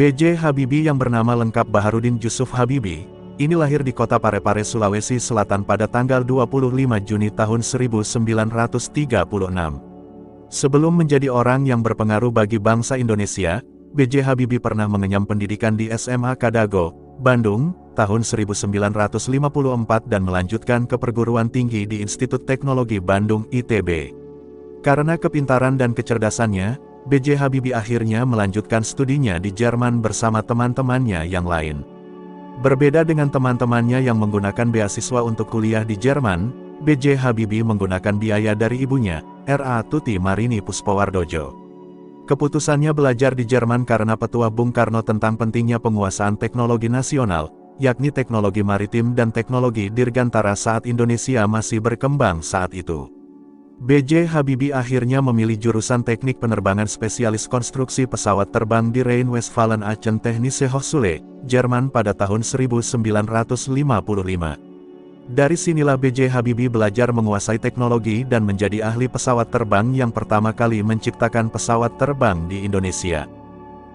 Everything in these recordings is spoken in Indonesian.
B.J. Habibie yang bernama lengkap Baharudin Jusuf Habibie, ini lahir di kota Parepare, Sulawesi Selatan pada tanggal 25 Juni tahun 1936. Sebelum menjadi orang yang berpengaruh bagi bangsa Indonesia, B.J. Habibie pernah mengenyam pendidikan di SMA Kadago, Bandung, tahun 1954 dan melanjutkan ke perguruan tinggi di Institut Teknologi Bandung ITB. Karena kepintaran dan kecerdasannya, B.J. Habibie akhirnya melanjutkan studinya di Jerman bersama teman-temannya yang lain. Berbeda dengan teman-temannya yang menggunakan beasiswa untuk kuliah di Jerman, B.J. Habibie menggunakan biaya dari ibunya, R.A. Tuti Marini Puspowardojo. Keputusannya belajar di Jerman karena petua Bung Karno tentang pentingnya penguasaan teknologi nasional, yakni teknologi maritim dan teknologi dirgantara saat Indonesia masih berkembang saat itu. B.J. Habibie akhirnya memilih jurusan teknik penerbangan spesialis konstruksi pesawat terbang di Rhein-Westfalen-Aachen Technische Hochschule, Jerman pada tahun 1955. Dari sinilah B.J. Habibie belajar menguasai teknologi dan menjadi ahli pesawat terbang yang pertama kali menciptakan pesawat terbang di Indonesia.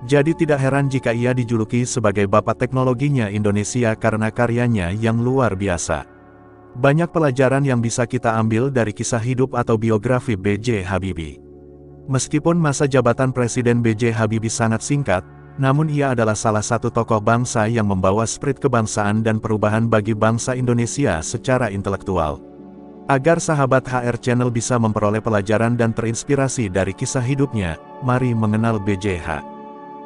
Jadi tidak heran jika ia dijuluki sebagai bapak teknologinya Indonesia karena karyanya yang luar biasa. Banyak pelajaran yang bisa kita ambil dari kisah hidup atau biografi B.J. Habibie. Meskipun masa jabatan Presiden B.J. Habibie sangat singkat, namun ia adalah salah satu tokoh bangsa yang membawa spirit kebangsaan dan perubahan bagi bangsa Indonesia secara intelektual. Agar sahabat HR Channel bisa memperoleh pelajaran dan terinspirasi dari kisah hidupnya, mari mengenal B.J.H.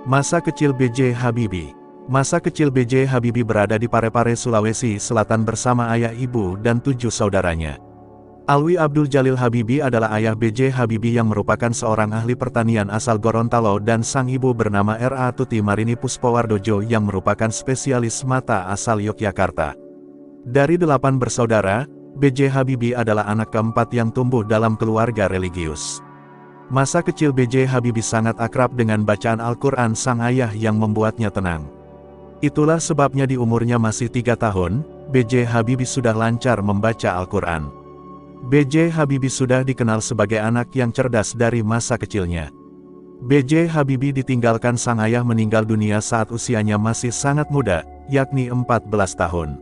Masa kecil B.J. Habibie. Masa kecil B.J. Habibie berada di Parepare, Sulawesi Selatan bersama ayah, ibu, dan 7 saudaranya. Alwi Abdul Jalil Habibie adalah ayah B.J. Habibie yang merupakan seorang ahli pertanian asal Gorontalo dan sang ibu bernama R.A. Tuti Marini Puspowardojo yang merupakan spesialis mata asal Yogyakarta. Dari 8 bersaudara, B.J. Habibie adalah anak keempat yang tumbuh dalam keluarga religius. Masa kecil B.J. Habibie sangat akrab dengan bacaan Al-Quran sang ayah yang membuatnya tenang. Itulah sebabnya di umurnya masih 3 tahun, B.J. Habibie sudah lancar membaca Al-Quran. B.J. Habibie sudah dikenal sebagai anak yang cerdas dari masa kecilnya. B.J. Habibie ditinggalkan sang ayah meninggal dunia saat usianya masih sangat muda, yakni 14 tahun.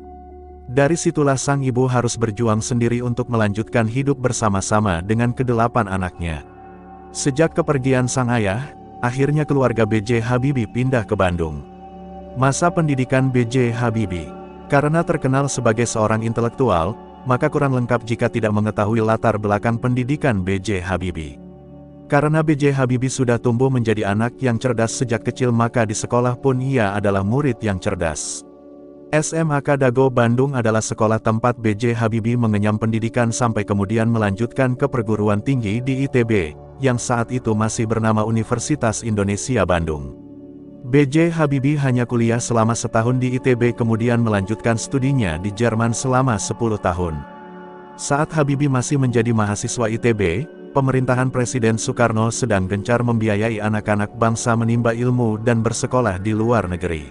Dari situlah sang ibu harus berjuang sendiri untuk melanjutkan hidup bersama-sama dengan ke-8 anaknya. Sejak kepergian sang ayah, akhirnya keluarga B.J. Habibie pindah ke Bandung. Masa pendidikan B.J. Habibie. Karena terkenal sebagai seorang intelektual, maka kurang lengkap jika tidak mengetahui latar belakang pendidikan B.J. Habibie. Karena B.J. Habibie sudah tumbuh menjadi anak yang cerdas sejak kecil, maka di sekolah pun ia adalah murid yang cerdas. SMA Kadago Bandung adalah sekolah tempat B.J. Habibie mengenyam pendidikan sampai kemudian melanjutkan ke perguruan tinggi di ITB, yang saat itu masih bernama Universitas Indonesia Bandung. B.J. Habibie hanya kuliah selama setahun di ITB kemudian melanjutkan studinya di Jerman selama 10 tahun. Saat Habibie masih menjadi mahasiswa ITB, pemerintahan Presiden Soekarno sedang gencar membiayai anak-anak bangsa menimba ilmu dan bersekolah di luar negeri.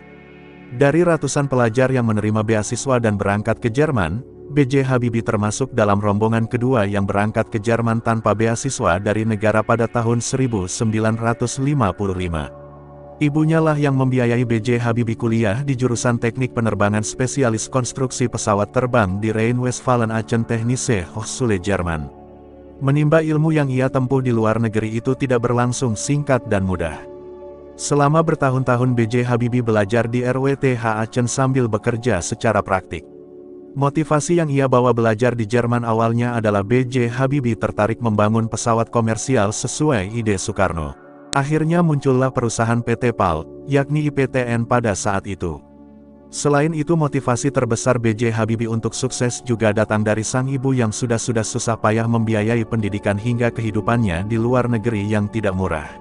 Dari ratusan pelajar yang menerima beasiswa dan berangkat ke Jerman, B.J. Habibie termasuk dalam rombongan kedua yang berangkat ke Jerman tanpa beasiswa dari negara pada tahun 1955. Ibunya lah yang membiayai B.J. Habibie kuliah di jurusan teknik penerbangan spesialis konstruksi pesawat terbang di Rhein-Westfalen-Aachen Technische Hochschule, Jerman. Menimba ilmu yang ia tempuh di luar negeri itu tidak berlangsung singkat dan mudah. Selama bertahun-tahun B.J. Habibie belajar di RWTH Aachen sambil bekerja secara praktik. Motivasi yang ia bawa belajar di Jerman awalnya adalah B.J. Habibie tertarik membangun pesawat komersial sesuai ide Soekarno. Akhirnya muncullah perusahaan PT PAL, yakni IPTN pada saat itu. Selain itu motivasi terbesar B.J. Habibie untuk sukses juga datang dari sang ibu yang sudah susah payah membiayai pendidikan hingga kehidupannya di luar negeri yang tidak murah.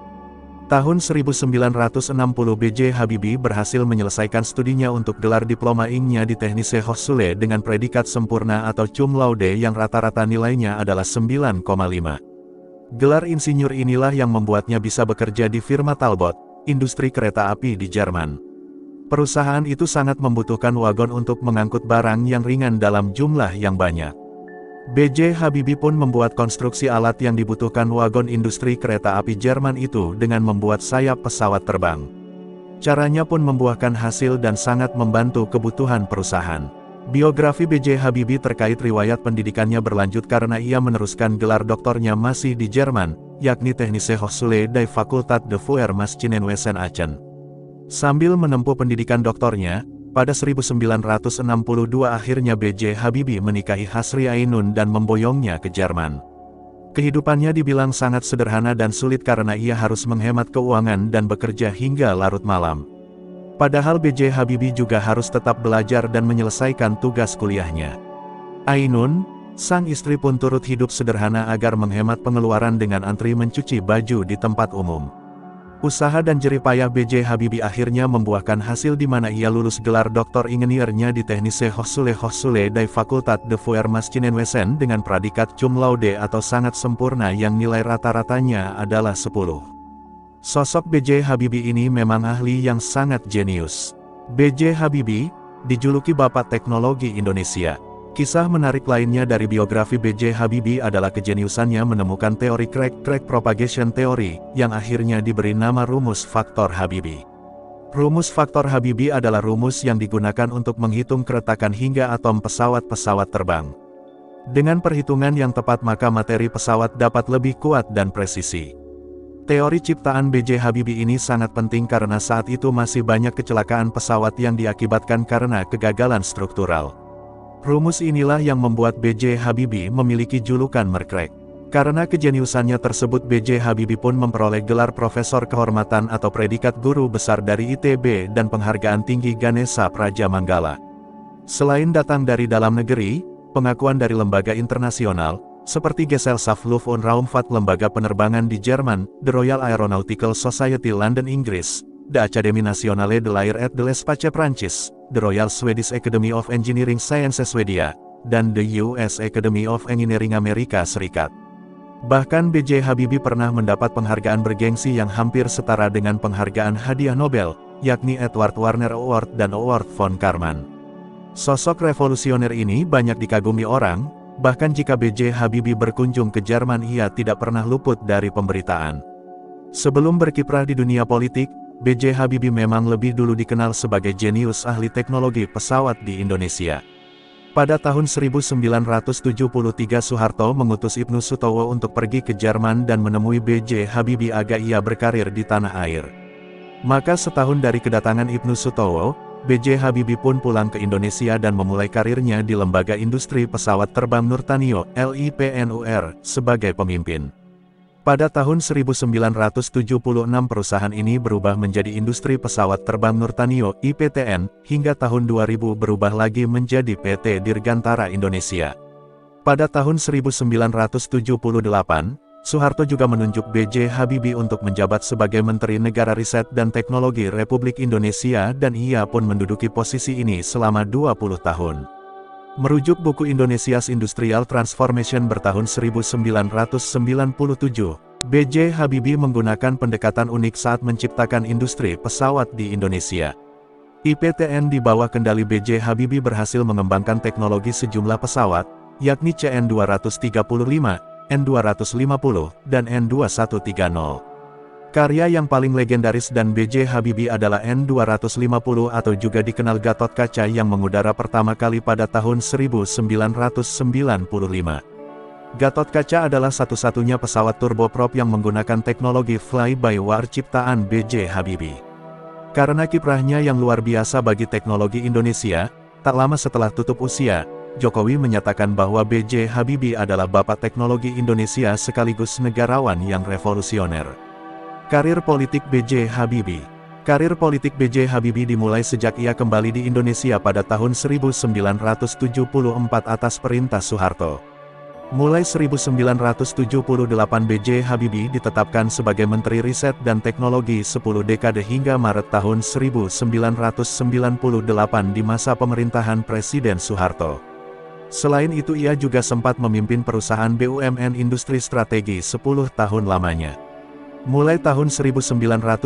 Tahun 1960 B.J. Habibie berhasil menyelesaikan studinya untuk gelar diploma Ing-nya di Technische Hochschule dengan predikat sempurna atau cum laude yang rata-rata nilainya adalah 9,5. Gelar insinyur inilah yang membuatnya bisa bekerja di firma Talbot, industri kereta api di Jerman. Perusahaan itu sangat membutuhkan wagon untuk mengangkut barang yang ringan dalam jumlah yang banyak. B.J. Habibie pun membuat konstruksi alat yang dibutuhkan wagon industri kereta api Jerman itu dengan membuat sayap pesawat terbang. Caranya pun membuahkan hasil dan sangat membantu kebutuhan perusahaan. Biografi B.J. Habibie terkait riwayat pendidikannya berlanjut karena ia meneruskan gelar doktornya masih di Jerman, yakni Technische Hochschule der Fakultät der Vermaschinenwesen Aachen. Sambil menempuh pendidikan doktornya, pada 1962 akhirnya B.J. Habibie menikahi Hasri Ainun dan memboyongnya ke Jerman. Kehidupannya dibilang sangat sederhana dan sulit karena ia harus menghemat keuangan dan bekerja hingga larut malam. Padahal B.J. Habibie juga harus tetap belajar dan menyelesaikan tugas kuliahnya. Ainun, sang istri pun turut hidup sederhana agar menghemat pengeluaran dengan antri mencuci baju di tempat umum. Usaha dan jerih payah B.J. Habibie akhirnya membuahkan hasil di mana ia lulus gelar doktor ingeniernya di Technische Hochschule der Fakultät der Vermaschinenwesen dengan predikat cum laude atau sangat sempurna yang nilai rata-ratanya adalah 10. Sosok B.J. Habibie ini memang ahli yang sangat jenius. B.J. Habibie, dijuluki Bapak Teknologi Indonesia. Kisah menarik lainnya dari biografi B.J. Habibie adalah kejeniusannya menemukan teori crack propagation theory, yang akhirnya diberi nama rumus faktor Habibie. Rumus faktor Habibie adalah rumus yang digunakan untuk menghitung keretakan hingga atom pesawat-pesawat terbang. Dengan perhitungan yang tepat maka materi pesawat dapat lebih kuat dan presisi. Teori ciptaan B.J. Habibie ini sangat penting karena saat itu masih banyak kecelakaan pesawat yang diakibatkan karena kegagalan struktural. Rumus inilah yang membuat B.J. Habibie memiliki julukan Merkrek. Karena kejeniusannya tersebut B.J. Habibie pun memperoleh gelar Profesor Kehormatan atau predikat Guru Besar dari ITB dan penghargaan tinggi Ganesha Praja Manggala. Selain datang dari dalam negeri, pengakuan dari lembaga internasional, seperti Gesellschaft Luft- und Raumfahrt lembaga penerbangan di Jerman, The Royal Aeronautical Society London Inggris, The Académie Nationale de l'Air et de l'Espace Prancis, The Royal Swedish Academy of Engineering Sciences Swedia, dan The US Academy of Engineering Amerika Serikat. Bahkan B.J. Habibie pernah mendapat penghargaan bergengsi yang hampir setara dengan penghargaan hadiah Nobel, yakni Edward Warner Award dan Award von Karman. Sosok revolusioner ini banyak dikagumi orang, bahkan jika B.J. Habibie berkunjung ke Jerman ia tidak pernah luput dari pemberitaan. Sebelum berkiprah di dunia politik, B.J. Habibie memang lebih dulu dikenal sebagai jenius ahli teknologi pesawat di Indonesia. Pada tahun 1973 Soeharto mengutus Ibnu Sutowo untuk pergi ke Jerman dan menemui B.J. Habibie agar ia berkarir di tanah air. Maka setahun dari kedatangan Ibnu Sutowo, B.J. Habibie pun pulang ke Indonesia dan memulai karirnya di Lembaga Industri Pesawat Terbang Nurtanio, LIPNUR, sebagai pemimpin. Pada tahun 1976 perusahaan ini berubah menjadi Industri Pesawat Terbang Nurtanio, IPTN, hingga tahun 2000 berubah lagi menjadi PT Dirgantara Indonesia. Pada tahun 1978, Soeharto juga menunjuk B.J. Habibie untuk menjabat sebagai Menteri Negara Riset dan Teknologi Republik Indonesia dan ia pun menduduki posisi ini selama 20 tahun. Merujuk buku Indonesia's Industrial Transformation bertahun 1997, B.J. Habibie menggunakan pendekatan unik saat menciptakan industri pesawat di Indonesia. IPTN di bawah kendali B.J. Habibie berhasil mengembangkan teknologi sejumlah pesawat, yakni CN-235, N250, dan N2130. Karya yang paling legendaris dan B.J. Habibie adalah N250 atau juga dikenal Gatot Kaca yang mengudara pertama kali pada tahun 1995. Gatot Kaca adalah satu-satunya pesawat turboprop yang menggunakan teknologi fly-by-wire ciptaan B.J. Habibie. Karena kiprahnya yang luar biasa bagi teknologi Indonesia, tak lama setelah tutup usia, Jokowi menyatakan bahwa B.J. Habibie adalah Bapak Teknologi Indonesia sekaligus negarawan yang revolusioner. Karir politik B.J. Habibie. Karir politik B.J. Habibie dimulai sejak ia kembali di Indonesia pada tahun 1974 atas perintah Soeharto. Mulai 1978 B.J. Habibie ditetapkan sebagai Menteri Riset dan Teknologi 10 dekade hingga Maret tahun 1998 di masa pemerintahan Presiden Soeharto. Selain itu ia juga sempat memimpin perusahaan BUMN Industri Strategi 10 tahun lamanya. Mulai tahun 1998,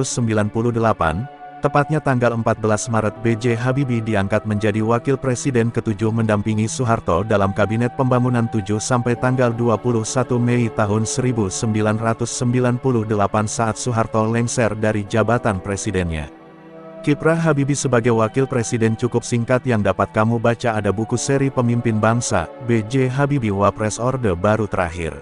tepatnya tanggal 14 Maret B.J. Habibie diangkat menjadi Wakil Presiden ke-7 mendampingi Soeharto dalam Kabinet Pembangunan 7 sampai tanggal 21 Mei tahun 1998 saat Soeharto lengser dari jabatan presidennya. Kiprah Habibie sebagai wakil presiden cukup singkat yang dapat kamu baca ada buku seri Pemimpin Bangsa, B.J. Habibie Wapres Orde Baru terakhir.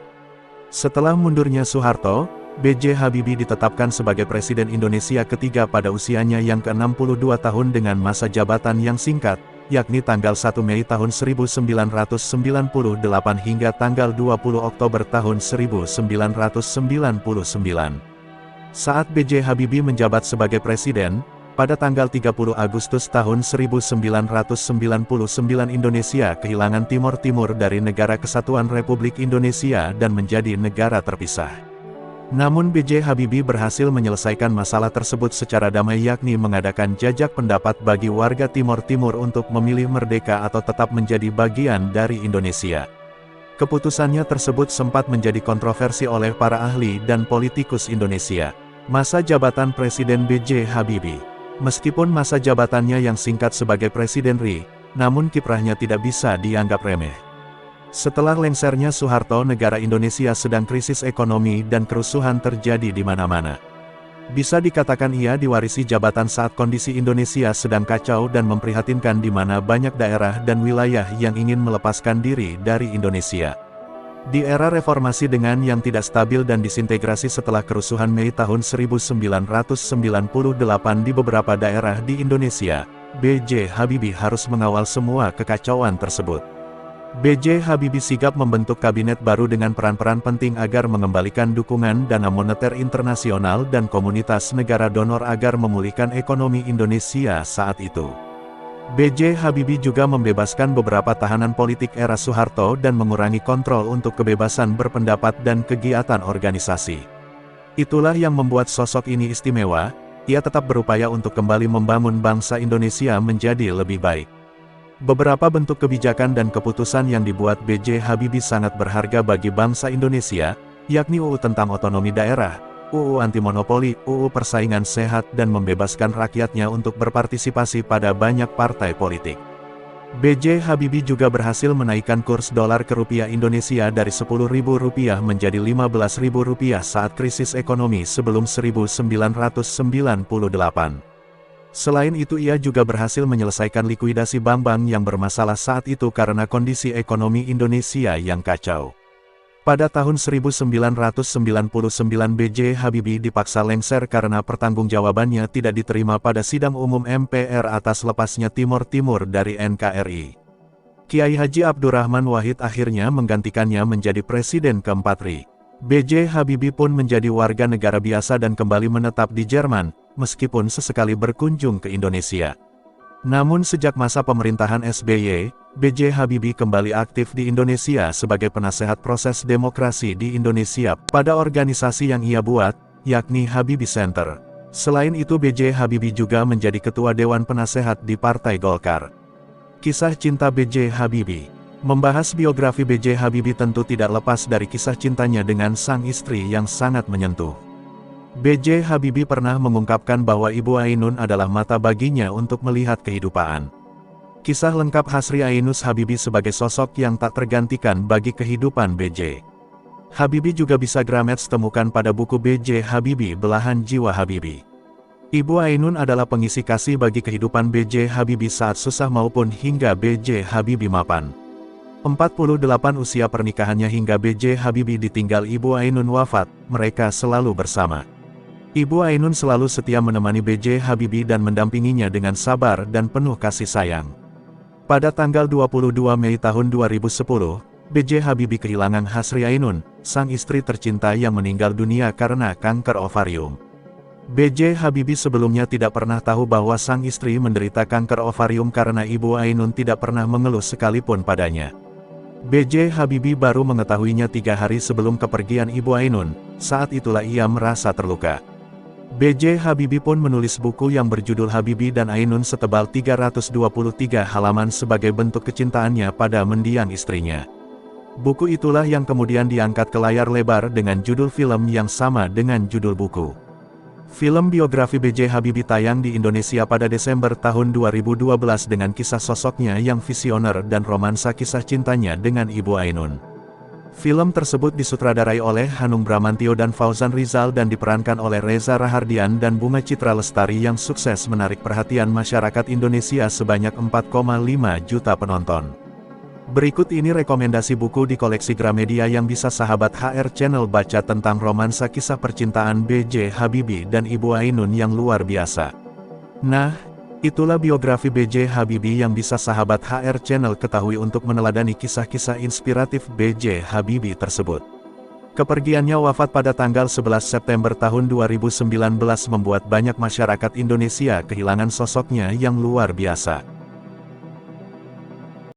Setelah mundurnya Soeharto, B.J. Habibie ditetapkan sebagai Presiden Indonesia ketiga pada usianya yang ke-62 tahun dengan masa jabatan yang singkat, yakni tanggal 1 Mei tahun 1998 hingga tanggal 20 Oktober tahun 1999. Saat B.J. Habibie menjabat sebagai Presiden, pada tanggal 30 Agustus tahun 1999 Indonesia kehilangan Timor Timur dari Negara Kesatuan Republik Indonesia dan menjadi negara terpisah. Namun B.J. Habibie berhasil menyelesaikan masalah tersebut secara damai yakni mengadakan jajak pendapat bagi warga Timor Timur untuk memilih merdeka atau tetap menjadi bagian dari Indonesia. Keputusannya tersebut sempat menjadi kontroversi oleh para ahli dan politikus Indonesia. Masa jabatan Presiden B.J. Habibie. Meskipun masa jabatannya yang singkat sebagai Presiden RI, namun kiprahnya tidak bisa dianggap remeh. Setelah lengsernya Soeharto, negara Indonesia sedang krisis ekonomi dan kerusuhan terjadi di mana-mana. Bisa dikatakan ia diwarisi jabatan saat kondisi Indonesia sedang kacau dan memprihatinkan di mana banyak daerah dan wilayah yang ingin melepaskan diri dari Indonesia. Di era reformasi dengan yang tidak stabil dan disintegrasi setelah kerusuhan Mei tahun 1998 di beberapa daerah di Indonesia, B.J. Habibie harus mengawal semua kekacauan tersebut. B.J. Habibie sigap membentuk kabinet baru dengan peran-peran penting agar mengembalikan dukungan dana moneter internasional dan komunitas negara donor agar memulihkan ekonomi Indonesia saat itu. B.J. Habibie juga membebaskan beberapa tahanan politik era Soeharto dan mengurangi kontrol untuk kebebasan berpendapat dan kegiatan organisasi. Itulah yang membuat sosok ini istimewa, ia tetap berupaya untuk kembali membangun bangsa Indonesia menjadi lebih baik. Beberapa bentuk kebijakan dan keputusan yang dibuat B.J. Habibie sangat berharga bagi bangsa Indonesia, yakni UU tentang otonomi daerah, UU anti monopoli, UU persaingan sehat dan membebaskan rakyatnya untuk berpartisipasi pada banyak partai politik. B.J. Habibie juga berhasil menaikkan kurs dolar ke rupiah Indonesia dari Rp10.000 menjadi Rp15.000 saat krisis ekonomi sebelum 1998. Selain itu ia juga berhasil menyelesaikan likuidasi bank-bank yang bermasalah saat itu karena kondisi ekonomi Indonesia yang kacau. Pada tahun 1999 B.J. Habibie dipaksa lengser karena pertanggungjawabannya tidak diterima pada sidang umum MPR atas lepasnya Timor Timur dari NKRI. Kiai Haji Abdurrahman Wahid akhirnya menggantikannya menjadi Presiden keempat RI. B.J. Habibie pun menjadi warga negara biasa dan kembali menetap di Jerman, meskipun sesekali berkunjung ke Indonesia. Namun sejak masa pemerintahan SBY, B.J. Habibie kembali aktif di Indonesia sebagai penasehat proses demokrasi di Indonesia pada organisasi yang ia buat, yakni Habibie Center. Selain itu B.J. Habibie juga menjadi ketua Dewan Penasehat di Partai Golkar. Kisah cinta B.J. Habibie. Membahas biografi B.J. Habibie tentu tidak lepas dari kisah cintanya dengan sang istri yang sangat menyentuh. B.J. Habibie pernah mengungkapkan bahwa Ibu Ainun adalah mata baginya untuk melihat kehidupan. Kisah lengkap Hasri Ainus Habibie sebagai sosok yang tak tergantikan bagi kehidupan B.J. Habibie juga bisa Grametz temukan pada buku B.J. Habibie Belahan Jiwa Habibie. Ibu Ainun adalah pengisi kasih bagi kehidupan B.J. Habibie saat susah maupun hingga B.J. Habibie mapan. 48 usia pernikahannya hingga B.J. Habibie ditinggal Ibu Ainun wafat, mereka selalu bersama. Ibu Ainun selalu setia menemani B.J. Habibie dan mendampinginya dengan sabar dan penuh kasih sayang. Pada tanggal 22 Mei tahun 2010, B.J. Habibie kehilangan Hasri Ainun, sang istri tercinta yang meninggal dunia karena kanker ovarium. B.J. Habibie sebelumnya tidak pernah tahu bahwa sang istri menderita kanker ovarium karena Ibu Ainun tidak pernah mengeluh sekalipun padanya. B.J. Habibie baru mengetahuinya 3 hari sebelum kepergian Ibu Ainun, saat itulah ia merasa terluka. B.J. Habibie pun menulis buku yang berjudul Habibie dan Ainun setebal 323 halaman sebagai bentuk kecintaannya pada mendiang istrinya. Buku itulah yang kemudian diangkat ke layar lebar dengan judul film yang sama dengan judul buku. Film biografi B.J. Habibie tayang di Indonesia pada Desember tahun 2012 dengan kisah sosoknya yang visioner dan romansa kisah cintanya dengan Ibu Ainun. Film tersebut disutradarai oleh Hanung Bramantyo dan Fauzan Rizal dan diperankan oleh Reza Rahardian dan Bunga Citra Lestari yang sukses menarik perhatian masyarakat Indonesia sebanyak 4,5 juta penonton. Berikut ini rekomendasi buku di koleksi Gramedia yang bisa sahabat HR Channel baca tentang romansa kisah percintaan B.J. Habibie dan Ibu Ainun yang luar biasa. Nah, itulah biografi B.J. Habibie yang bisa sahabat HR Channel ketahui untuk meneladani kisah-kisah inspiratif B.J. Habibie tersebut. Kepergiannya wafat pada tanggal 11 September tahun 2019 membuat banyak masyarakat Indonesia kehilangan sosoknya yang luar biasa.